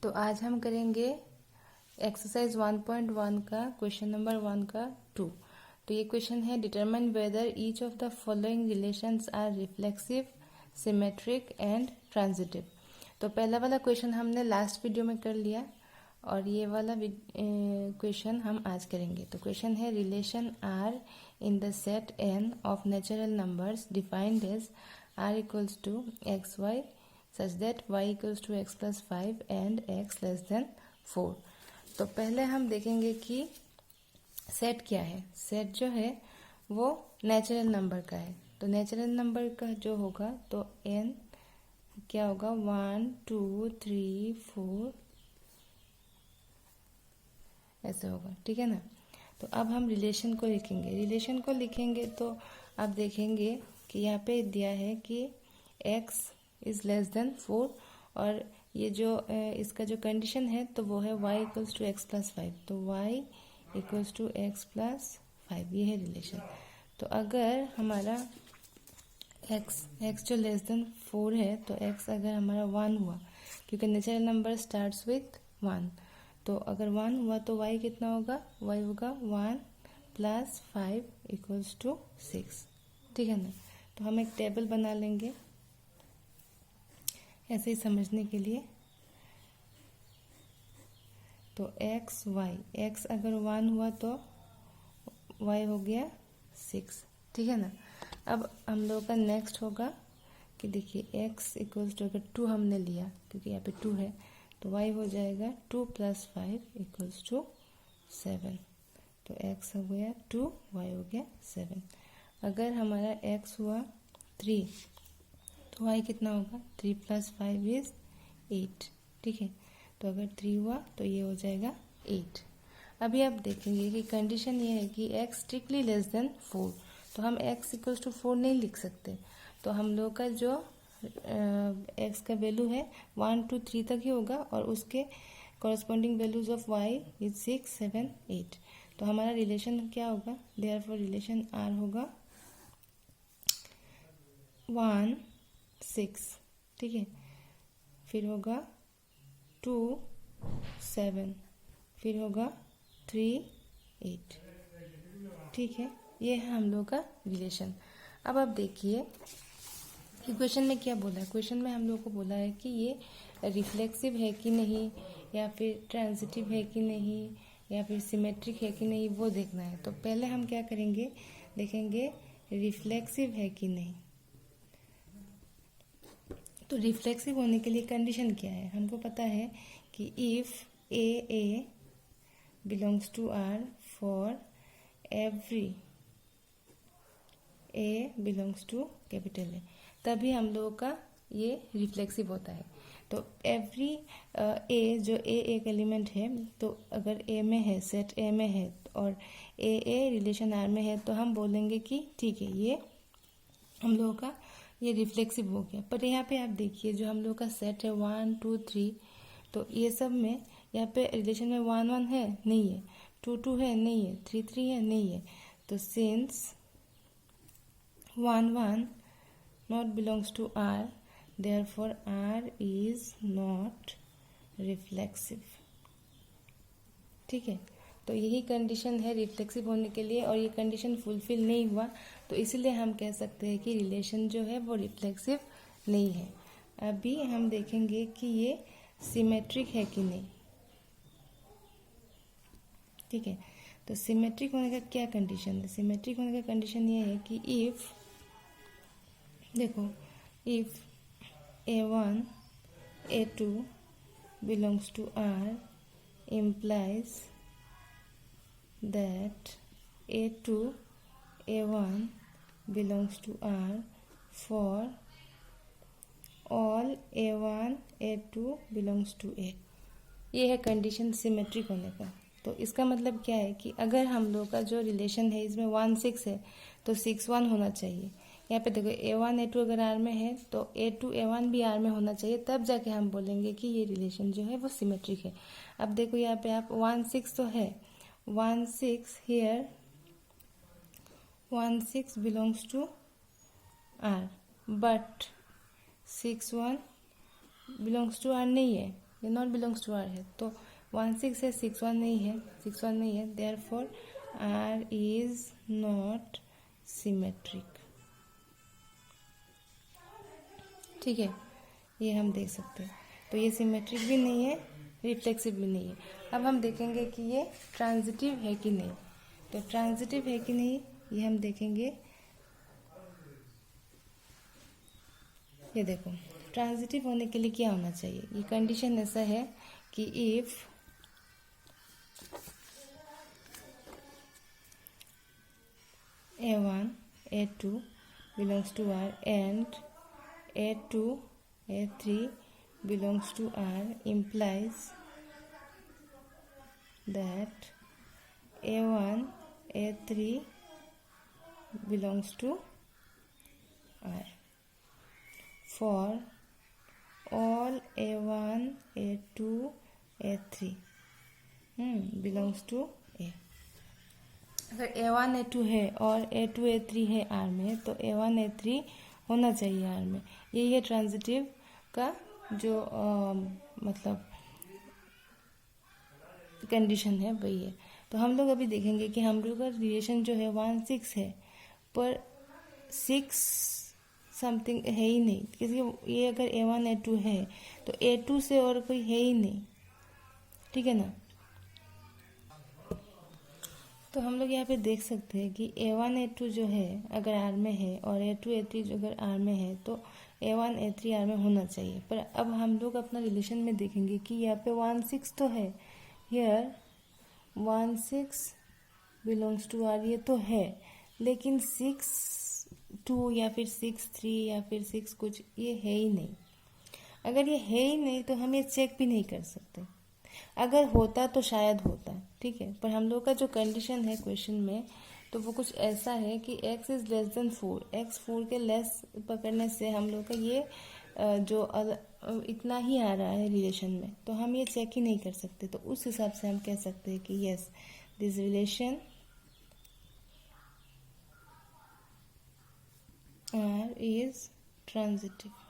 तो आज हम करेंगे एक्सरसाइज 1.1 का क्वेश्चन नंबर 1 का 2। तो ये क्वेश्चन है, determine whether each of the following relations are reflexive, symmetric and transitive. तो पहला वाला क्वेश्चन हमने लास्ट वीडियो में कर लिया और ये वाला क्वेश्चन हम आज करेंगे। तो क्वेश्चन है, relation R in the set N of natural numbers defined as R equals to x y such that y equals to x plus 5 and x less than 4। तो पहले हम देखेंगे कि सेट क्या है। सेट जो है वो नेचुरल नंबर का है। तो नेचुरल नंबर का जो होगा तो n क्या होगा, 1 2 3 4 ऐसे होगा, ठीक है ना। तो अब हम रिलेशन को लिखेंगे तो आप देखेंगे कि यहाँ पे दिया है कि x इज लेस देन 4 और ये जो इसका जो कंडीशन है तो वो है y equals to x plus 5। तो y equals to x plus 5, ये है रिलेशन। तो अगर हमारा x जो लेस देन 4 है तो x अगर हमारा 1 हुआ, क्योंकि नेचुरल नंबर स्टार्ट्स विथ 1, तो अगर 1 हुआ तो y कितना होगा, y होगा 1 प्लस 5 इक्वल्स टू 6, ठीक है ना। तो हम एक टेबल बना लेंगे ऐसे ही समझने के लिए। तो एक्स वाई, एक्स अगर 1 हुआ तो वाई हो गया 6, ठीक है ना। अब हम लोगों का नेक्स्ट होगा कि देखिए एक्स इक्वल्स टू, अगर 2 हमने लिया क्योंकि यहाँ पे 2 है, तो वाई हो जाएगा 2 प्लस 5 इक्वल्स टू 7। तो एक्स हो गया 2, वाई हो गया 7। अगर हमारा एक्स हुआ 3 तो y कितना होगा, 3 प्लस 5 इज 8, ठीक है। तो अगर 3 हुआ तो ये हो जाएगा 8। अभी आप देखेंगे कि कंडीशन ये है कि x स्ट्रिक्टली लेस देन 4, तो हम x इक्वल्स टू 4 नहीं लिख सकते। तो हम लोग का जो x का वैल्यू है 1 2 3 तक ही होगा और उसके corresponding values of y is 6 7 8। तो हमारा रिलेशन क्या होगा, देयरफॉर रिलेशन r होगा 1 6, ठीक है। फिर होगा 2 7, फिर होगा 3 8, ठीक है। ये है हम लोग का रिलेशन। अब आप देखिए कि क्वेश्चन में क्या बोला है। क्वेश्चन में हम लोग को बोला है कि ये रिफ्लेक्सिव है कि नहीं, या फिर ट्रांजिटिव है कि नहीं, या फिर सिमेट्रिक है कि नहीं, वो देखना है। तो पहले हम क्या करेंगे, देखेंगे रिफ्लेक्सिव है कि नहीं। तो रिफ्लेक्सिव होने के लिए कंडीशन क्या है, हमको पता है कि if a belongs to R for every a belongs to capital A, तभी हम लोगों का ये रिफ्लेक्सिव होता है। तो एवरी ए, जो ए एक एलिमेंट है, तो अगर ए में है, सेट ए में है और ए रिलेशन आर में है, तो हम बोलेंगे कि ठीक है, ये हम लोगों का ये रिफ्लेक्सिव हो गया। पर यहाँ पे आप देखिए जो हम लोग का सेट है 1 2 3, तो ये सब में यहाँ पे रिलेशन में 1 1 है नहीं है, 2 2 है नहीं है, 3 3 है नहीं है। तो since 1 1 not belongs to R, therefore R is not reflexive, ठीक है। तो यही कंडीशन है रिफ्लेक्सिव होने के लिए और ये कंडीशन फुलफिल नहीं हुआ, तो इसीलिए हम कह सकते हैं कि रिलेशन जो है वो रिफ्लेक्सिव नहीं है। अभी हम देखेंगे कि ये सिमेट्रिक है कि नहीं, ठीक है। तो सिमेट्रिक होने का क्या कंडीशन है, सिमेट्रिक होने का कंडीशन ये है कि इफ, देखो, if A1 A2 belongs to R implies that A2 A1 belongs to R for all A1 A2 belongs to A। ये है कंडीशन सिमेट्रिक होने का। तो इसका मतलब क्या है कि अगर हम लोग का जो रिलेशन है इसमें 1 6 है तो 6 1 होना चाहिए। यहाँ पे देखो A1 A2 अगर R में है तो A2 A1 भी R में होना चाहिए, तब जाके हम बोलेंगे कि ये रिलेशन जो है वो सिमेट्रिक है। अब देखो यहाँ पे आप 1 6 तो है, 1 6 here, 1 6 belongs to R, but 6 1 belongs to R नहीं है, ये नॉट बिलोंग्स टू आर है, तो 1 6 है, 6 1 नहीं है, 6 1 नहीं है, therefore R is not symmetric. ठीक है, ये हम देख सकते हैं। तो ये सिमेट्रिक भी नहीं है, रिफ्लेक्सिव भी नहीं है। अब हम देखेंगे कि ये ट्रांजिटिव है कि नहीं। तो ट्रांजिटिव है कि नहीं ये हम देखेंगे। ये देखो, ट्रांजिटिव होने के लिए क्या होना चाहिए, ये कंडीशन ऐसा है कि if A1 A2 belongs to R and A2 A3 belongs to R implies that A1 A3 belongs to R for all A1 A2 A3 belongs to A। अगर A1 A2 है और A2 A3 है R में, तो A1 A3 होना चाहिए R में। यही है ट्रांजिटिव का जो मतलब कंडीशन है, वही है। तो हम लोग अभी देखेंगे कि हम लोग का रिलेशन जो है 1 6 है, पर 6 समथिंग है ही नहीं, क्योंकि ये अगर A1 A2 है तो A2 से और कोई है ही नहीं। ठीक है ना। तो हम लोग यहाँ पे देख सकते हैं कि A1 A2 जो है अगर R में है और A2 A3 जो अगर R में है, तो A1 A3 R में होना चाहिए। पर अब हम लोग अपना रिलेशन में देखेंगे कि यहाँ पे 1 6 तो है, हियर 1 6 बिलोंग्स टू R, ये तो है, लेकिन 6 2 या फिर 6 3 या फिर 6 कुछ, ये है ही नहीं। अगर ये है ही नहीं तो हम ये चेक भी नहीं कर सकते। अगर होता तो शायद होता, ठीक है, पर हम लोग का जो कंडीशन है क्वेश्चन में, तो वो कुछ ऐसा है कि x is less than 4, x 4 के लेस पकड़ने से हम लोग का ये जो इतना ही आ रहा है रिलेशन में, तो हम ये चेक ही नहीं कर सकते। तो उस हिसाब से हम कह सकते हैं कि yes, this relation R is transitive।